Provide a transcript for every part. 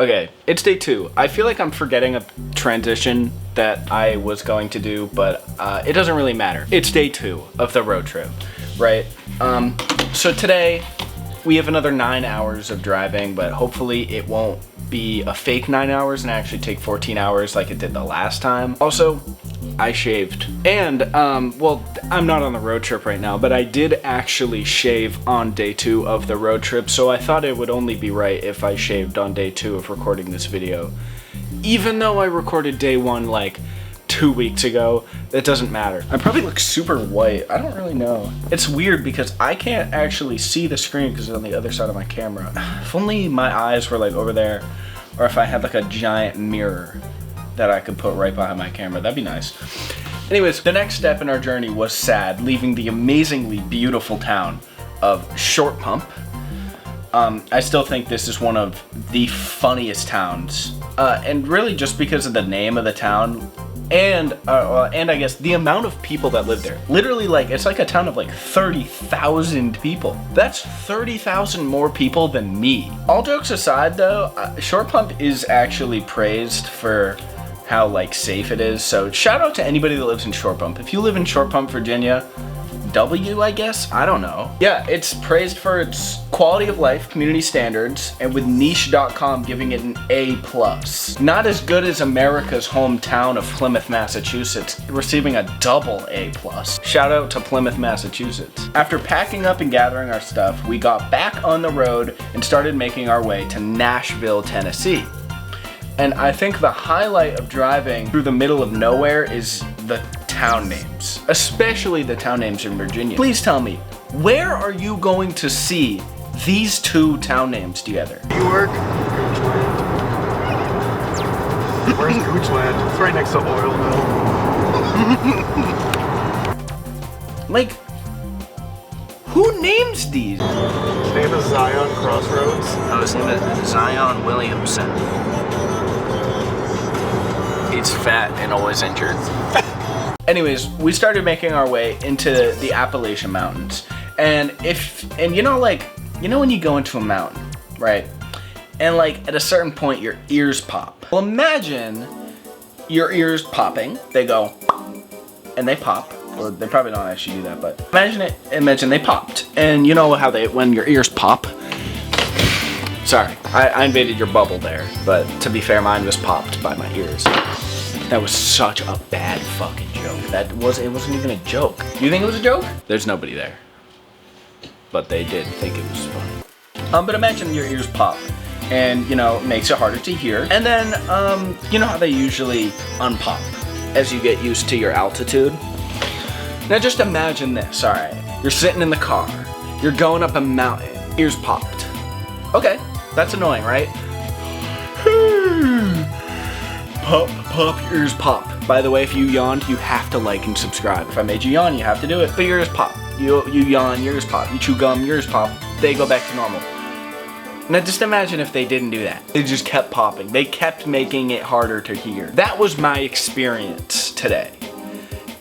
Okay, it's day 2. I feel like I'm forgetting a transition that I was going to do, but it doesn't really matter. It's day 2 of the road trip, right? So today we have another 9 hours of driving, but hopefully it won't be a fake 9 hours and actually take 14 hours like it did the last time. Also, I shaved. And, well, I'm not on the road trip right now, but I did actually shave on day 2 of the road trip, so I thought it would only be right if I shaved on day 2 of recording this video. Even though I recorded day 1 like 2 weeks ago, it doesn't matter. I probably look super white. I don't really know. It's weird because I can't actually see the screen because it's on the other side of my camera. If only my eyes were like over there, or if I had like a giant mirror that I could put right behind my camera, that'd be nice. Anyways, the next step in our journey was sad, leaving the amazingly beautiful town of Short Pump. I still think this is one of the funniest towns, and really just because of the name of the town, and I guess the amount of people that live there. Literally, like, it's like a town of like 30,000 people. That's 30,000 more people than me. All jokes aside though, Short Pump is actually praised for how like safe it is. So shout out to anybody that lives in Short Pump. If you live in Short Pump, Virginia, I guess? I don't know. Yeah, it's praised for its quality of life, community standards, and with niche.com giving it an A+. Not as good as America's hometown of Plymouth, Massachusetts, receiving a double A+. Shout out to Plymouth, Massachusetts. After packing up and gathering our stuff, we got back on the road and started making our way to Nashville, Tennessee. And I think the highlight of driving through the middle of nowhere is the town names, especially the town names in Virginia. Please tell me, where are you going to see these two town names together? Newark, Goochland. Where's Goochland? It's right next to Oilville. Like, who names these? His name is Zion Crossroads. Oh, his name is Zion Williamson. He's fat and always injured. Anyways, we started making our way into the Appalachian Mountains. And you know, like, you know when you go into a mountain, right? And like at a certain point your ears pop. Well, imagine your ears popping. They go and they pop. Well, they probably don't actually do that, but imagine they popped. And you know how when your ears pop. Sorry, I invaded your bubble there, but to be fair, mine was popped by my ears. That was such a bad fucking joke. It wasn't even a joke. You think it was a joke? There's nobody there. But they did think it was funny. But imagine your ears pop and, you know, makes it harder to hear. And then, you know how they usually unpop as you get used to your altitude? Now just imagine this, alright? You're sitting in the car. You're going up a mountain. Ears popped. Okay, that's annoying, right? Pop, your ears pop. By the way, if you yawned, you have to like and subscribe. If I made you yawn, you have to do it. But your ears pop. You yawn, your ears pop. You chew gum, your ears pop. They go back to normal. Now just imagine if they didn't do that. They just kept popping. They kept making it harder to hear. That was my experience today.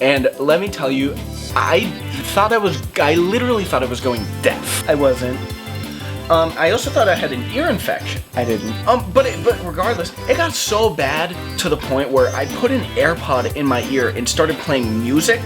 And let me tell you, I literally thought I was going deaf. I wasn't. I also thought I had an ear infection. I didn't. But regardless, it got so bad to the point where I put an AirPod in my ear and started playing music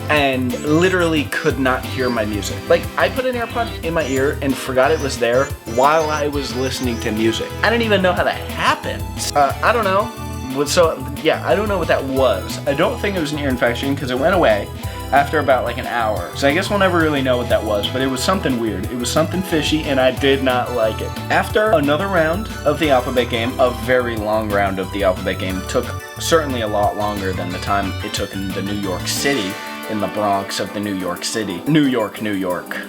and literally could not hear my music. Like, I put an AirPod in my ear and forgot it was there while I was listening to music. I don't even know how that happens. I don't know. So, yeah, I don't know what that was. I don't think it was an ear infection because it went away after about like an hour. So I guess we'll never really know what that was, but it was something weird. It was something fishy and I did not like it. After another round of the alphabet game, a very long round of the alphabet game, took certainly a lot longer than the time it took in the New York City, in the Bronx of the New York City. New York.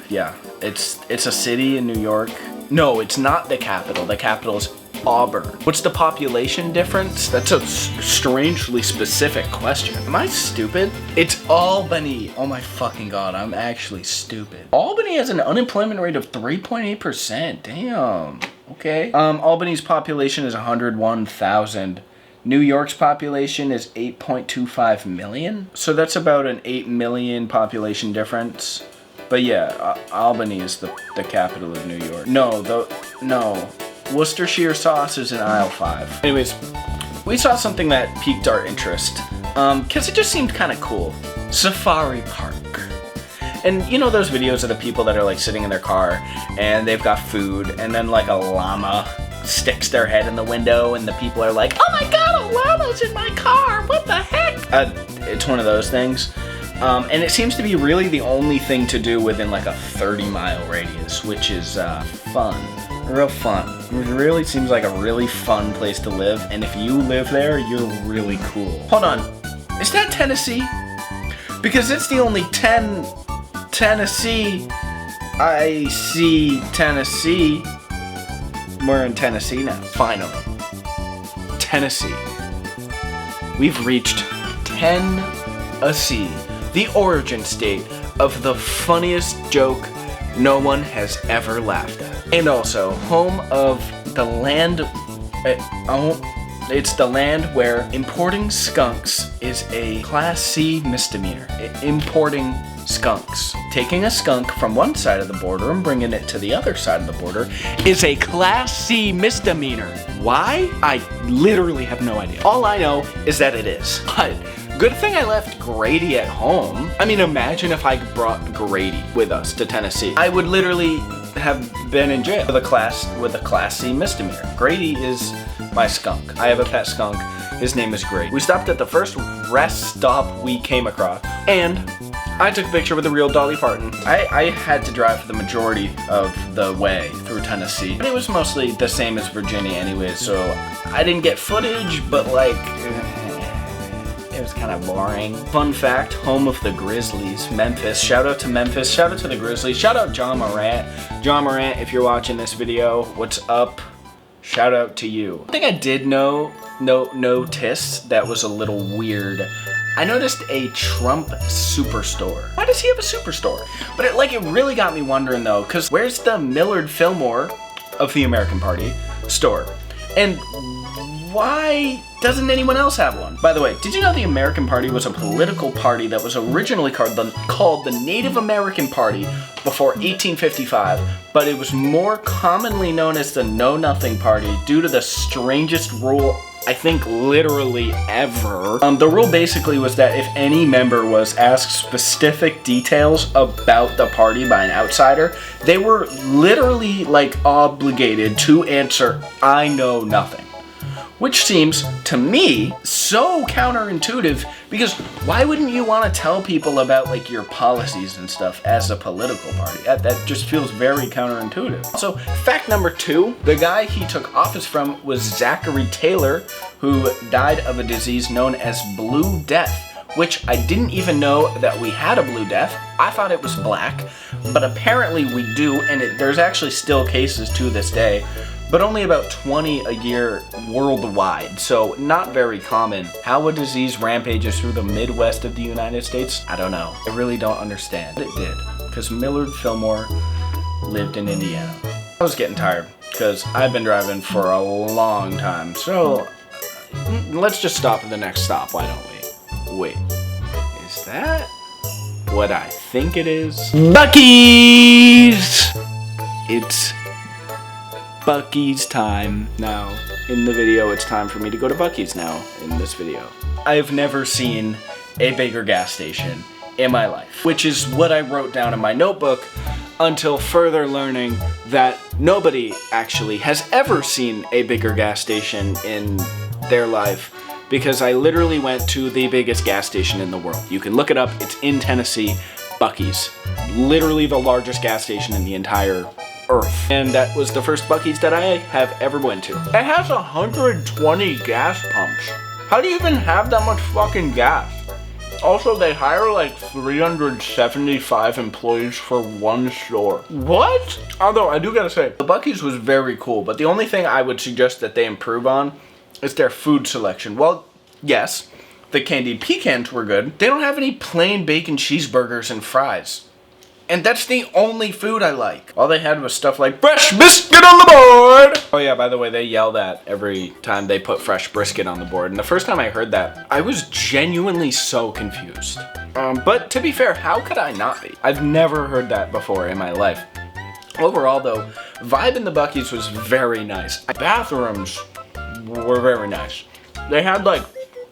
Yeah, it's a city in New York. No, it's not the capital. The capital is Auburn. What's the population difference? That's a strangely specific question. Am I stupid? It's Albany. Oh my fucking god, I'm actually stupid. Albany has an unemployment rate of 3.8%. Damn. Okay. Albany's population is 101,000. New York's population is 8.25 million. So that's about an 8 million population difference. But yeah, Albany is the capital of New York. No. Worcestershire sauce is in aisle 5. Anyways, we saw something that piqued our interest, because it just seemed kind of cool. Safari Park. And you know those videos of the people that are like sitting in their car and they've got food and then like a llama sticks their head in the window and the people are like, oh my god, a llama's in my car, what the heck? It's one of those things. And it seems to be really the only thing to do within like a 30-mile radius, which is fun. Real fun. It really seems like a really fun place to live, and if you live there, you're really cool. Hold on. Is that Tennessee? Because it's the only Tennessee. I see Tennessee. We're in Tennessee now. Finally. Tennessee. We've reached Tennessee, the origin state of the funniest joke no one has ever laughed at. And also, home of the land. It's the land where importing skunks is a Class C misdemeanor. Importing skunks. Taking a skunk from one side of the border and bringing it to the other side of the border is a Class C misdemeanor. Why? I literally have no idea. All I know is that it is. But good thing I left Grady at home. I mean, imagine if I brought Grady with us to Tennessee. I would literally have been in jail with a Class C misdemeanor. Grady is my skunk. I have a pet skunk. His name is Grady. We stopped at the first rest stop we came across, and I took a picture with the real Dolly Parton. I had to drive for the majority of the way through Tennessee. But it was mostly the same as Virginia anyway, so I didn't get footage, but like, it was kind of boring. Fun fact, home of the Grizzlies, Memphis. Shout out to Memphis, shout out to the Grizzlies, shout out John Morant. John Morant, if you're watching this video, what's up? Shout out to you. I think I did notice that was a little weird. I noticed a Trump superstore. Why does he have a superstore? But it really got me wondering though, because where's the Millard Fillmore of the American Party store? And why doesn't anyone else have one? By the way, did you know the American Party was a political party that was originally called the Native American Party before 1855, but it was more commonly known as the Know Nothing Party due to the strangest rule, I think, literally ever. The rule basically was that if any member was asked specific details about the party by an outsider, they were literally obligated to answer, I know nothing. Which seems, to me, so counterintuitive, because why wouldn't you want to tell people about your policies and stuff as a political party? That just feels very counterintuitive. So, fact number 2, the guy he took office from was Zachary Taylor, who died of a disease known as Blue Death, which I didn't even know that we had a Blue Death. I thought it was black, but apparently we do, and there's actually still cases to this day, but only about 20 a year worldwide, so not very common. How a disease rampages through the Midwest of the United States, I don't know. I really don't understand. But it did, because Millard Fillmore lived in Indiana. I was getting tired, because I've been driving for a long time, so let's just stop at the next stop, why don't we? Wait, is that what I think it is? BUCCES! It's BUCCES time now. In the video, it's time for me to go to BUCCES now in this video. I've never seen a bigger gas station in my life, which is what I wrote down in my notebook until further learning that nobody actually has ever seen a bigger gas station in their life, because I literally went to the biggest gas station in the world. You can look it up, it's in Tennessee, BUCCES. Literally the largest gas station in the entire earth. And that was the first BUCCES that I have ever went to. It has 120 gas pumps. How do you even have that much fucking gas? Also, they hire 375 employees for one store. What? Although, I do gotta say, the BUCCES was very cool, but the only thing I would suggest that they improve on is their food selection. Well, yes, the candied pecans were good. They don't have any plain bacon cheeseburgers and fries. And that's the only food I like. All they had was stuff like fresh biscuit on the board. Oh yeah, by the way, they yell that every time they put fresh brisket on the board. And the first time I heard that, I was genuinely so confused. But to be fair, how could I not be? I've never heard that before in my life. Overall though, Vibe in the Buc-ee's was very nice. Bathrooms were very nice. They had like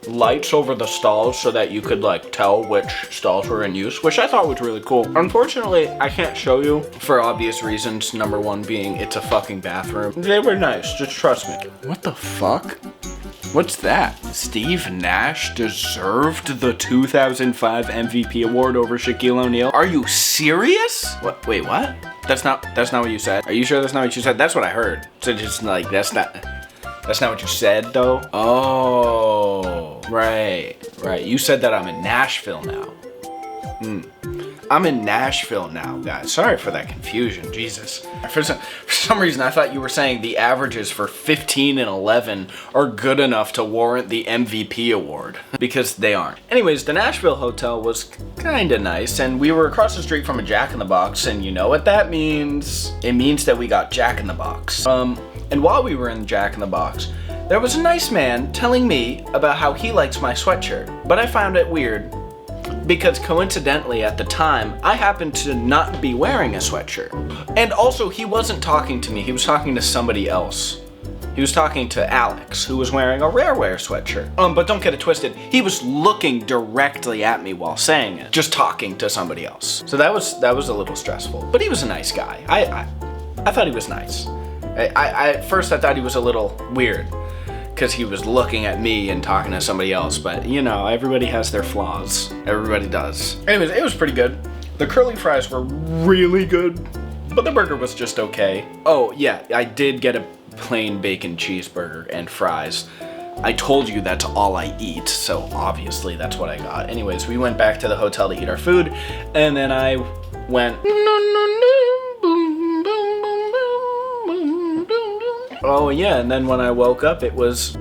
lights over the stalls so that you could like tell which stalls were in use, which I thought was really cool. Unfortunately, I can't show you for obvious reasons. Number one being it's a fucking bathroom. They were nice, just trust me. What the fuck? What's that? Steve Nash deserved the 2005 MVP award over Shaquille O'Neal? Are you serious? What? Wait, what? That's not what you said. Are you sure that's not what you said? That's what I heard. So just like, that's not what you said though? Oh, right. You said that I'm in Nashville now. I'm in Nashville now, guys. Sorry for that confusion, Jesus. For some reason, I thought you were saying the averages for 15 and 11 are good enough to warrant the MVP award, because they aren't. Anyways, the Nashville hotel was kinda nice, and we were across the street from a Jack in the Box, and you know what that means? It means that we got Jack in the Box. And while we were in Jack in the Box, there was a nice man telling me about how he likes my sweatshirt, but I found it weird because coincidentally at the time, I happened to not be wearing a sweatshirt. And also, he wasn't talking to me, he was talking to somebody else. He was talking to Alex, who was wearing a Rarewear sweatshirt. But don't get it twisted, he was looking directly at me while saying it, just talking to somebody else. So that was a little stressful, but he was a nice guy. I thought he was nice. At first I thought he was a little weird, because he was looking at me and talking to somebody else, but you know, everybody has their flaws. Everybody does. Anyways, it was pretty good. The curly fries were really good, but the burger was just okay. Oh yeah, I did get a plain bacon cheeseburger and fries. I told you that's all I eat, so obviously that's what I got. Anyways, we went back to the hotel to eat our food, and then I went, oh yeah, and then when I woke up, it was